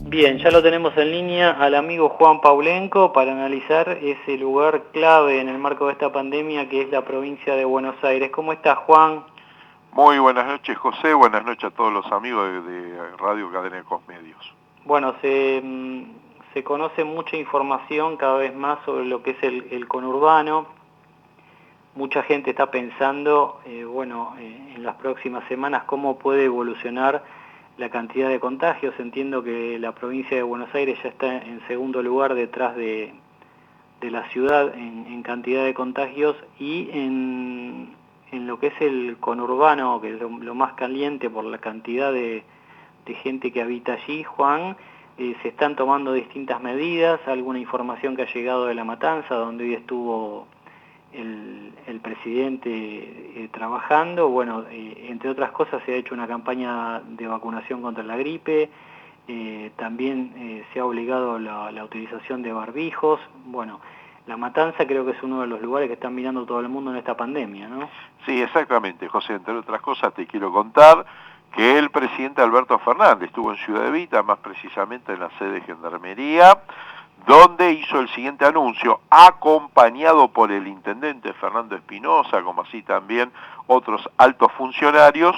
Bien, ya lo tenemos en línea al amigo Juan Paulenco para analizar ese lugar clave en el marco de esta pandemia que es la provincia de Buenos Aires. ¿Cómo estás, Juan? Muy buenas noches, José. Buenas noches a todos los amigos de Radio Cadena Ecomedios. Bueno, se conoce mucha información cada vez más sobre lo que es el conurbano. mucha gente está pensando, en las próximas semanas cómo puede evolucionar la cantidad de contagios. Entiendo que la provincia de Buenos Aires ya está en segundo lugar detrás de la ciudad en cantidad de contagios, y en lo que es el conurbano, que es lo más caliente por la cantidad de gente que habita allí, Juan, se están tomando distintas medidas. Alguna información que ha llegado de La Matanza, donde hoy estuvo el presidente trabajando. Entre otras cosas se ha hecho una campaña de vacunación contra la gripe, también se ha obligado la utilización de barbijos. La Matanza creo que es uno de los lugares que están mirando todo el mundo en esta pandemia, ¿no? Sí, exactamente, José. Entre otras cosas te quiero contar que el presidente Alberto Fernández estuvo en Ciudad Evita, más precisamente en la sede de Gendarmería, donde hizo el siguiente anuncio, acompañado por el intendente Fernando Espinosa, como así también otros altos funcionarios.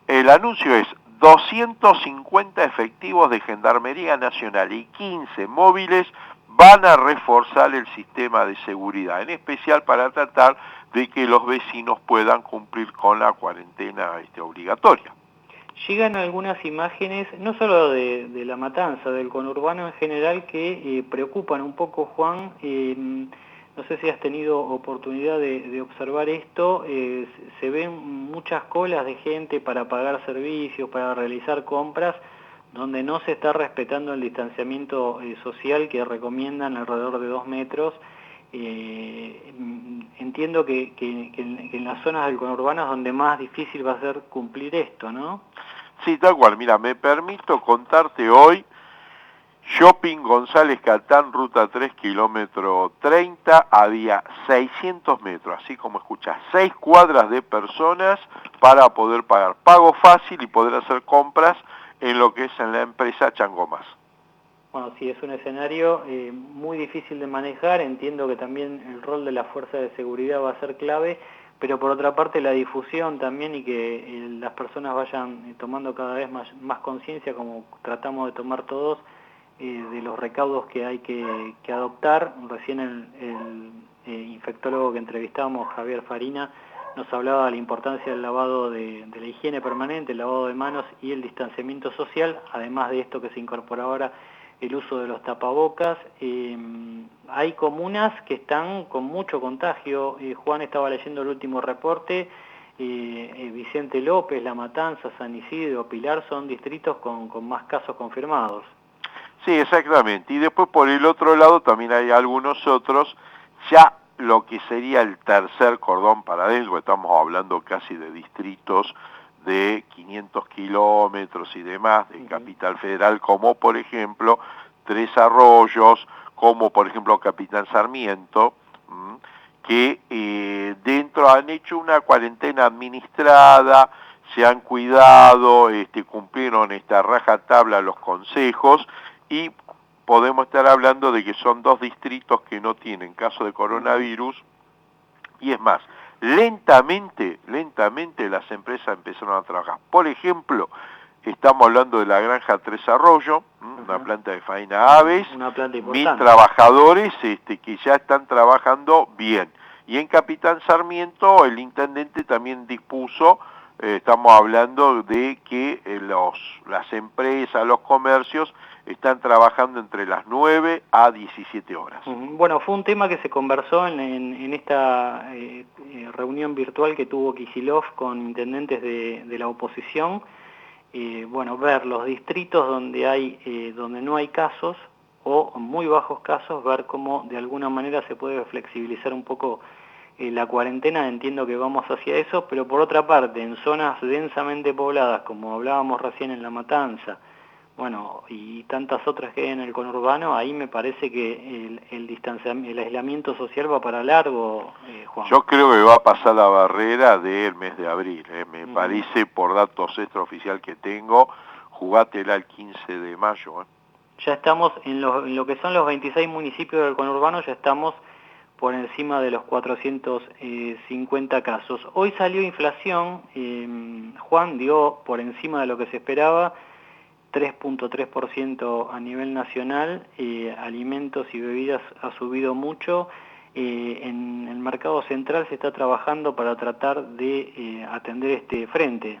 El anuncio es 250 efectivos de Gendarmería Nacional y 15 móviles van a reforzar el sistema de seguridad, en especial para tratar de que los vecinos puedan cumplir con la cuarentena obligatoria. Llegan algunas imágenes, no solo de La Matanza, del conurbano en general, que preocupan un poco, Juan. No sé si has tenido oportunidad de observar esto. Se ven muchas colas de gente para pagar servicios, para realizar compras, donde no se está respetando el distanciamiento social que recomiendan alrededor de 2 metros. Entiendo que en las zonas del conurbano es donde más difícil va a ser cumplir esto, ¿no? Sí, tal cual. Mira, me permito contarte hoy, Shopping González Catán, ruta 3, kilómetro 30, había 600 metros, así como escuchás, 6 cuadras de personas para poder pagar pago fácil y poder hacer compras en lo que es en la empresa Changomás. Bueno, sí, es un escenario muy difícil de manejar. Entiendo que también el rol de la fuerza de seguridad va a ser clave, pero por otra parte la difusión también, y que las personas vayan tomando cada vez más conciencia, como tratamos de tomar todos, de los recaudos que hay que adoptar. Recién el infectólogo que entrevistamos, Javier Farina, nos hablaba de la importancia del lavado de la higiene permanente, el lavado de manos y el distanciamiento social, además de esto que se incorpora ahora, el uso de los tapabocas. Hay comunas que están con mucho contagio. Juan estaba leyendo el último reporte. Vicente López, La Matanza, San Isidro, Pilar son distritos con más casos confirmados. Sí, exactamente. Y después por el otro lado también hay algunos otros, ya lo que sería el tercer cordón para adentro, estamos hablando casi de distritos de 500 kilómetros y demás de Capital Federal, como por ejemplo Tres Arroyos, como por ejemplo Capitán Sarmiento, que dentro han hecho una cuarentena administrada, se han cuidado, cumplieron esta rajatabla los consejos, y podemos estar hablando de que son 2 distritos que no tienen caso de coronavirus, y es más, lentamente las empresas empezaron a trabajar. Por ejemplo, estamos hablando de la granja Tres Arroyos, una planta de faena aves, 1000 trabajadores que ya están trabajando bien. Y en Capitán Sarmiento el intendente también dispuso, estamos hablando de que las empresas, los comercios, están trabajando entre las 9 a 17 horas. Bueno, fue un tema que se conversó en esta reunión virtual que tuvo Kicillof con intendentes de la oposición. Ver los distritos donde no hay casos o muy bajos casos, ver cómo de alguna manera se puede flexibilizar un poco la cuarentena. Entiendo que vamos hacia eso, pero por otra parte, en zonas densamente pobladas, como hablábamos recién en La Matanza, y tantas otras que hay en el conurbano, ahí me parece que el aislamiento social va para largo, Juan. Yo creo que va a pasar la barrera del mes de abril, me parece, por datos extraoficial que tengo, jugátela el 15 de mayo. Ya estamos en lo que son los 26 municipios del conurbano, ya estamos por encima de los 450 casos. Hoy salió inflación, Juan, dio por encima de lo que se esperaba, 3.3% a nivel nacional. Alimentos y bebidas ha subido mucho. En el Mercado Central se está trabajando para tratar de atender este frente.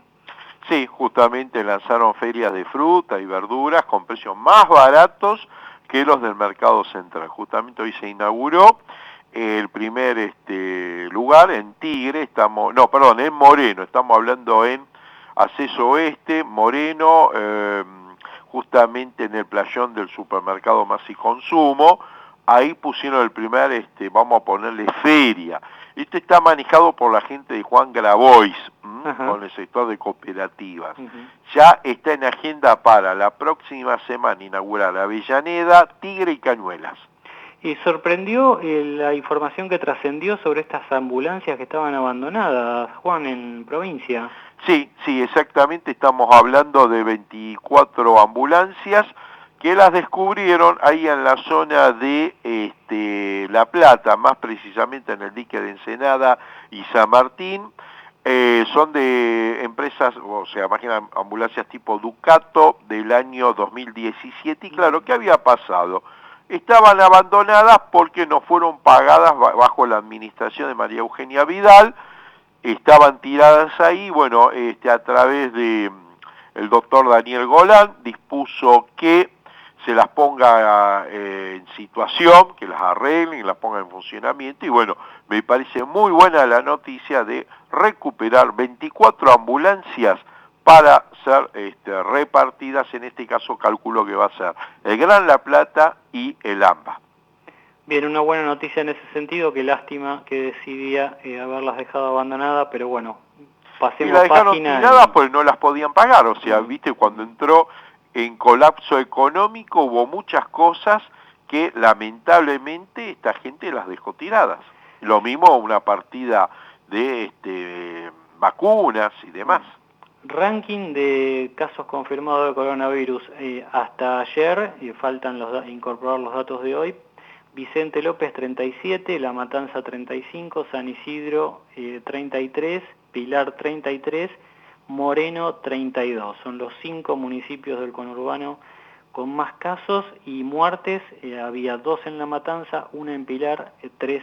Sí, justamente lanzaron ferias de fruta y verduras con precios más baratos que los del Mercado Central. Justamente hoy se inauguró el primer lugar en Tigre, en Moreno, estamos hablando en Acceso Oeste, Moreno, justamente en el playón del supermercado Más y Consumo. Ahí pusieron el primer, vamos a ponerle feria. Este está manejado por la gente de Juan Grabois, con el sector de cooperativas. Ya está en agenda para la próxima semana inaugurar Avellaneda, Tigre y Cañuelas. Y sorprendió la información que trascendió sobre estas ambulancias que estaban abandonadas, Juan, en provincia. Sí, exactamente, estamos hablando de 24 ambulancias que las descubrieron ahí en la zona de La Plata, más precisamente en el dique de Ensenada y San Martín. Son de empresas, o sea, imagina, ambulancias tipo Ducato del año 2017. Y claro, ¿qué había pasado? Estaban abandonadas porque no fueron pagadas bajo la administración de María Eugenia Vidal, estaban tiradas ahí. Bueno, a través de el doctor Daniel Golán dispuso que se las ponga en situación, que las arreglen y las pongan en funcionamiento. Y bueno, me parece muy buena la noticia de recuperar 24 ambulancias para ser repartidas, en este caso calculo que va a ser el Gran La Plata y el AMBA. Bien, una buena noticia en ese sentido, qué lástima que decidía haberlas dejado abandonadas, pero bueno, pasemos página. Y las dejaron tiradas porque no las podían pagar, o sea, viste, cuando entró en colapso económico hubo muchas cosas que lamentablemente esta gente las dejó tiradas. Lo mismo una partida de vacunas y demás. Ranking de casos confirmados de coronavirus. Hasta ayer, faltan incorporar los datos de hoy. Vicente López 37, La Matanza 35, San Isidro 33, Pilar 33, Moreno 32. Son los 5 municipios del conurbano con más casos y muertes. Había 2 en La Matanza, 1 en Pilar, 3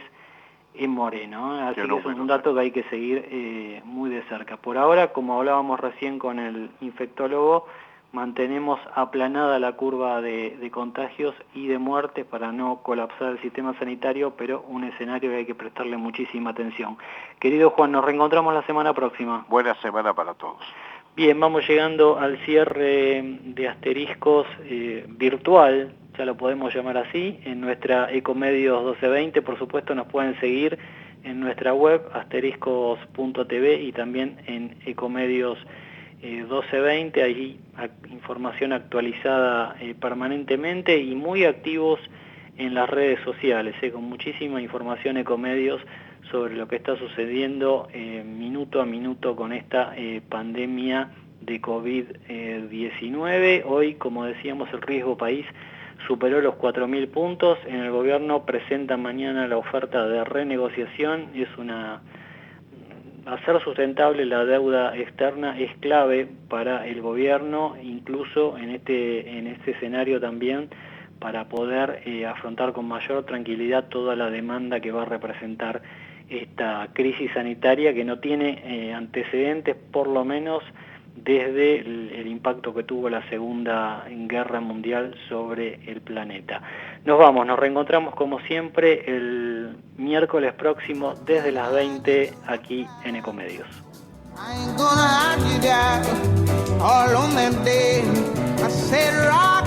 en Moreno. Así que es un dato que hay que seguir muy de cerca. Por ahora, como hablábamos recién con el infectólogo, mantenemos aplanada la curva de contagios y de muertes para no colapsar el sistema sanitario, pero un escenario que hay que prestarle muchísima atención. Querido Juan, nos reencontramos la semana próxima. Buena semana para todos. Bien, vamos llegando al cierre de Asteriscos virtual, ya lo podemos llamar así, en nuestra Ecomedios 1220. Por supuesto, nos pueden seguir en nuestra web asteriscos.tv y también en Ecomedios 1220, allí información actualizada permanentemente y muy activos en las redes sociales, con muchísima información Ecomedios sobre lo que está sucediendo minuto a minuto con esta pandemia de COVID-19. Hoy, como decíamos, el riesgo país superó los 4.000 puntos. En el gobierno presentan mañana la oferta de renegociación. Hacer sustentable la deuda externa es clave para el gobierno, incluso en este escenario también, para poder afrontar con mayor tranquilidad toda la demanda que va a representar esta crisis sanitaria que no tiene antecedentes, por lo menos desde el impacto que tuvo la Segunda Guerra Mundial sobre el planeta. Nos vamos, nos reencontramos como siempre el miércoles próximo desde las 20 aquí en Ecomedios. I ain't gonna argue, girl, all on that day. I said rock